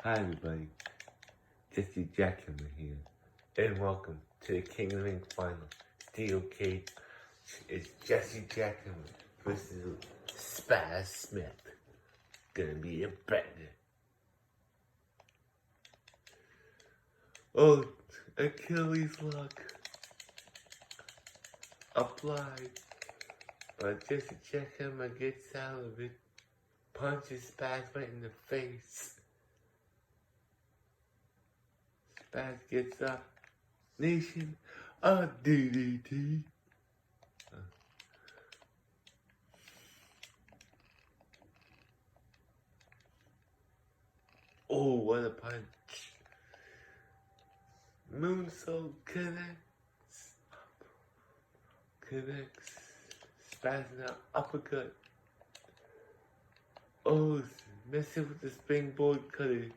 Hi everybody, Jesse Jackhammer here, and welcome to the King of the Ring final. Steel Cage is Jesse Jackhammer versus Spaz Smith. Gonna be a banger. Oh, Achilles lock applied, but Jesse Jackhammer gets out of it, punches Spaz right in the face. Spaz gets up. Nation of DDT. Oh, what a punch. Moonsault connects. Spaz now uppercut. Oh, messing with the springboard cutter.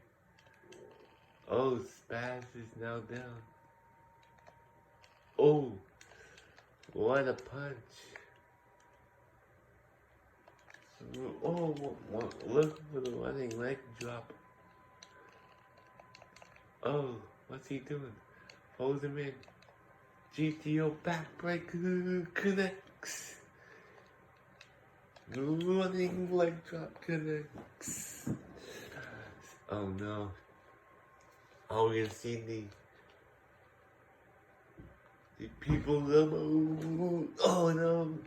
Oh, Spaz is now down. Oh, what a punch. Oh, look for the running leg drop. Oh, what's he doing? Holds him in. GTO backbreaker connects. Running leg drop connects. Oh no. Oh, you see the people elbow. Oh no.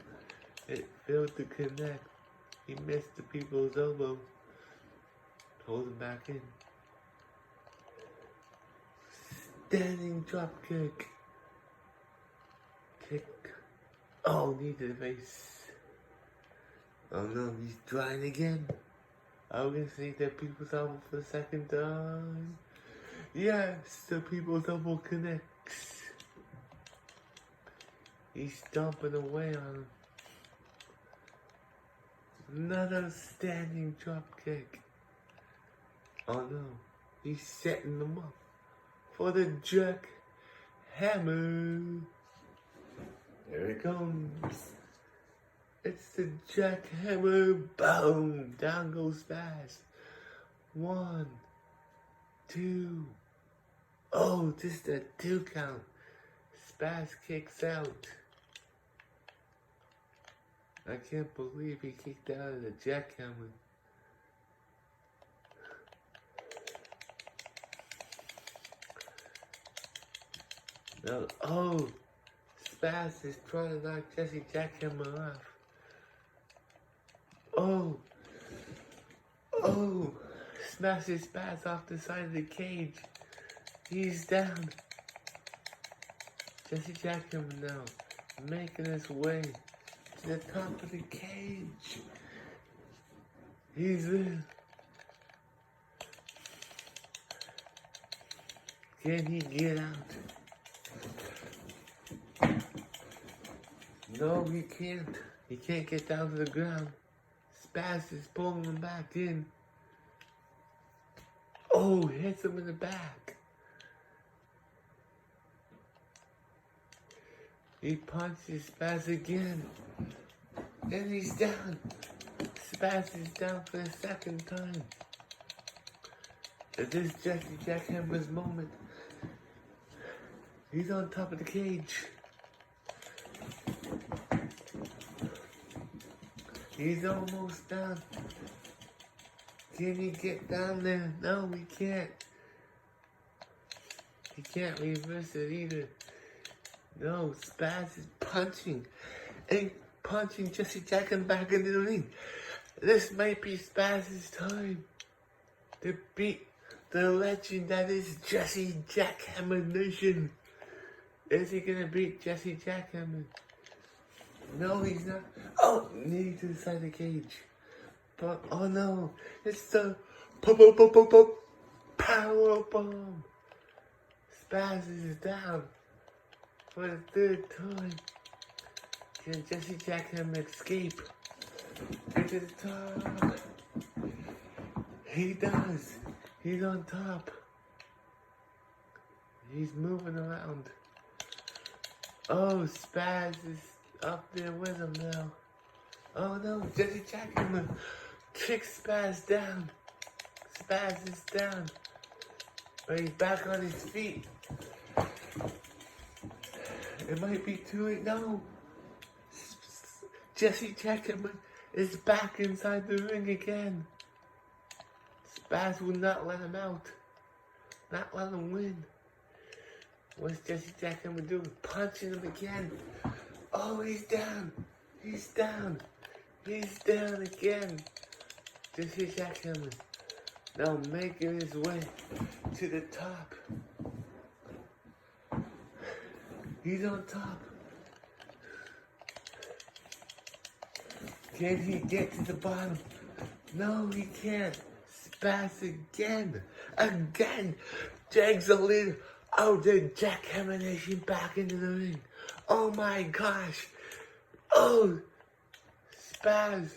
It failed to connect. He missed the people's elbow. Hold him back in. Standing drop kick. Kick. Oh, knee to the face. Oh no, he's trying again. Are we gonna see the people's elbow for the second time? Yes, the people's elbow connects. He's stomping away on him. Another standing drop kick. Oh no, he's setting them up for the Jackhammer. Here it comes. It's the Jackhammer. Boom! Down goes Spaz. 1, 2. Oh, just a 2 count. Spaz kicks out. I can't believe he kicked out of the Jackhammer. No, oh, Spaz is trying to knock Jesse Jackhammer off. Oh, smashes Spaz off the side of the cage. He's down. Jesse Jackhammer now making his way to the top of the cage. He's in. Can he get out? No, he can't. He can't get down to the ground. Spaz is pulling him back in. Oh, hits him in the back. He punches Spaz again. And he's down. Spaz is down for the second time. This is Jesse Jackhammer's moment. He's on top of the cage. He's almost down. Can he get down there? No, he can't. He can't reverse it either. No, Spaz is punching. And punching Jesse Jackhammer back into the ring. This might be Spaz's time to beat the legend that is Jesse Jackhammer Nation. Is he gonna beat Jesse Jackhammer? No, he's not. Oh, knee to the side of the cage. But, oh no, it's the power bomb. Spaz is down for the 3rd time. Can Jesse Jackhammer escape? Get to the top. He does. He's on top. He's moving around. Oh, Spaz is up there with him now. Oh no, Jesse Jackhammer kicks Spaz down. Spaz is down. but he's back on his feet. It might be too late. No. Jesse Jackhammer is back inside the ring again. Spaz will not let him out. Not let him win. What's Jesse Jackhammer doing? Punching him again. Oh, he's down. He's down. He's down again. Jesse Jackhammer now making his way to the top. He's on top. Can he get to the bottom? No, he can't. Spaz again. Again. Drags the leader of the Jackhammer Nation back into the ring. Oh my gosh. Oh. Spaz.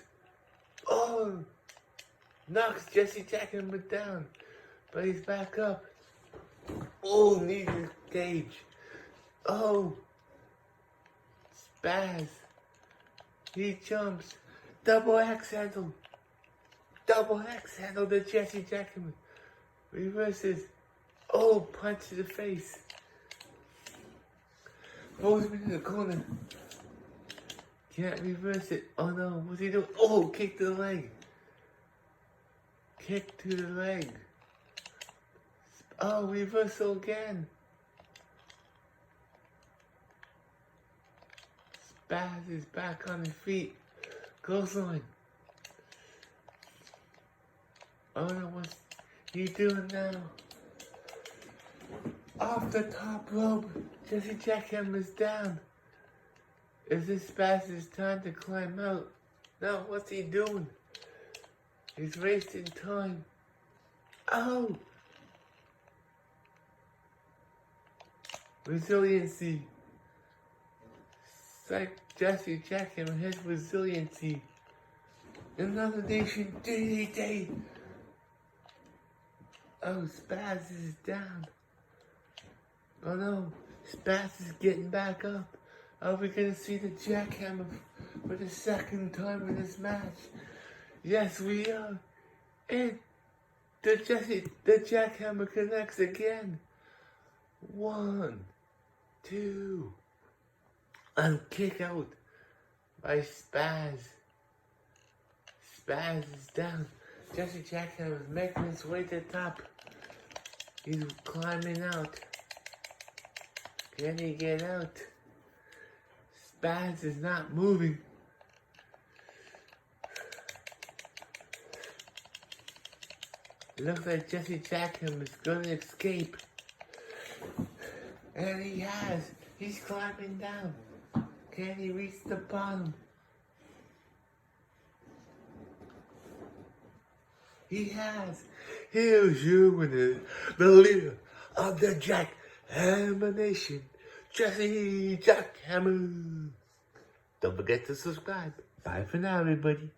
Oh. Knocks Jesse Jackhammer down. But he's back up. Oh, knee to cage. Oh. Spaz. He jumps. Double axe handle. Double axe handle to Jesse Jackhammer. Reverses. Oh, punch to the face. Throws him in the corner. Can't reverse it. Oh no, what's he doing? Oh, kick to the leg. Kick to the leg. Oh, reversal again. Spaz is back on his feet. Clothesline. Oh no, what's he doing now? Off the top rope, Jesse Jackhammer's down. Is this Spaz's time to climb out? No, what's he doing? He's wasting time. Oh! Resiliency. Psych Jesse Jackhammer has resiliency. Another nation DDT. Oh, Spaz is down. Oh no, Spaz is getting back up. Are we gonna see the Jackhammer for the second time in this match? Yes, we are. And the Jackhammer connects again. 1, 2. And kick out by Spaz. Spaz is down. Jesse Jackhammer is making his way to the top. He's climbing out. Can he get out? Spaz is not moving. It looks like Jesse Jackhammer is going to escape. And he has. He's climbing down. Can he reach the bottom? He has. Here's your winner, the leader of the Jackhammer Nation, Jesse Jackhammer. Don't forget to subscribe. Bye for now, everybody.